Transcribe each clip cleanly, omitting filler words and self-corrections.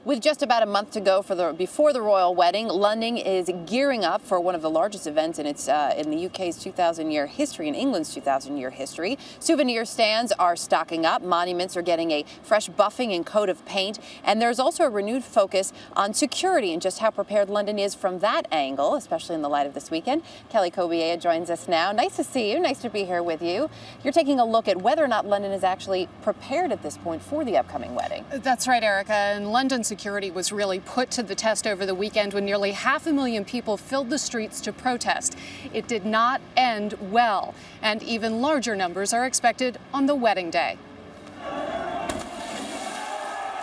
With just about a month to go before the royal wedding, London is gearing up for one of the largest events in the UK's 2,000-year history and England's 2,000-year history. Souvenir stands are stocking up, monuments are getting a fresh buffing and coat of paint, and there's also a renewed focus on security and just how prepared London is from that angle, especially in the light of this weekend. Kelly Cobiella joins us now. Nice to see you. Nice to be here with you. You're taking a look at whether or not London is actually prepared at this point for the upcoming wedding. That's right, Erica. And London security was really put to the test over the weekend when nearly 500,000 people filled the streets to protest. It did not end well, and even larger numbers are expected on the wedding day.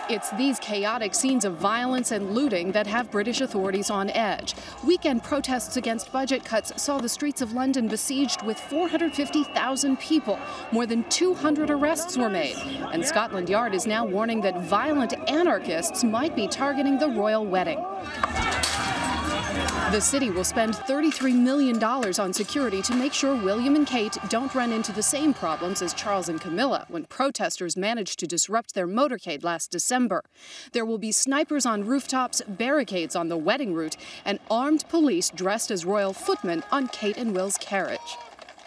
It's these chaotic scenes of violence and looting that have British authorities on edge. Weekend protests against budget cuts saw the streets of London besieged with 450,000 people. More than 200 arrests were made. And Scotland Yard is now warning that violent anarchists might be targeting the royal wedding. The city will spend $33 million on security to make sure William and Kate don't run into the same problems as Charles and Camilla when protesters managed to disrupt their motorcade last December. There will be snipers on rooftops, barricades on the wedding route, and armed police dressed as royal footmen on Kate and Will's carriage.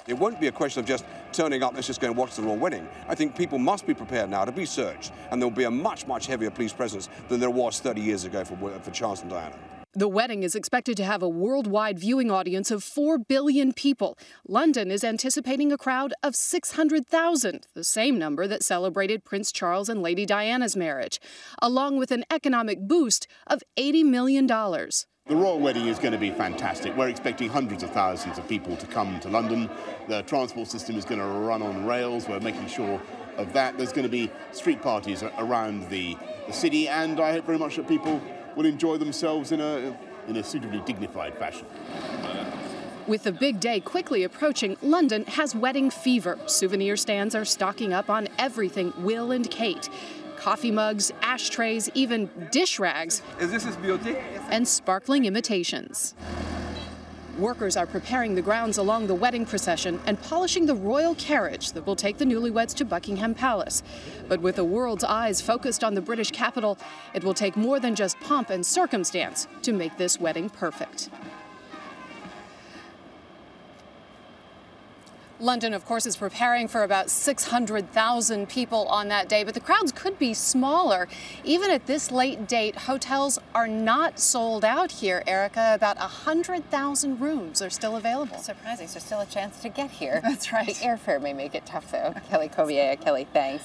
It won't be a question of just turning up, let's just go and watch the royal wedding. I think people must be prepared now to be searched, and there will be a much, much heavier police presence than there was 30 years ago for Charles and Diana. The wedding is expected to have a worldwide viewing audience of 4 billion people. London is anticipating a crowd of 600,000, the same number that celebrated Prince Charles and Lady Diana's marriage, along with an economic boost of $80 million. The royal wedding is going to be fantastic. We're expecting hundreds of thousands of people to come to London. The transport system is going to run on rails. We're making sure of that. There's going to be street parties around the city, and I hope very much that people will enjoy themselves in a suitably dignified fashion. With the big day quickly approaching, London has wedding fever. Souvenir stands are stocking up on everything Will and Kate. Coffee mugs, ashtrays, even dish rags. Is this his beauty? And sparkling imitations. Workers are preparing the grounds along the wedding procession and polishing the royal carriage that will take the newlyweds to Buckingham Palace. But with the world's eyes focused on the British capital, it will take more than just pomp and circumstance to make this wedding perfect. London, of course, is preparing for about 600,000 people on that day, but the crowds could be smaller. Even at this late date, hotels are not sold out here, Erica. About 100,000 rooms are still available. Surprising, so still a chance to get here. That's right. The airfare may make it tough, though. Kelly Cobiella. Kelly, thanks.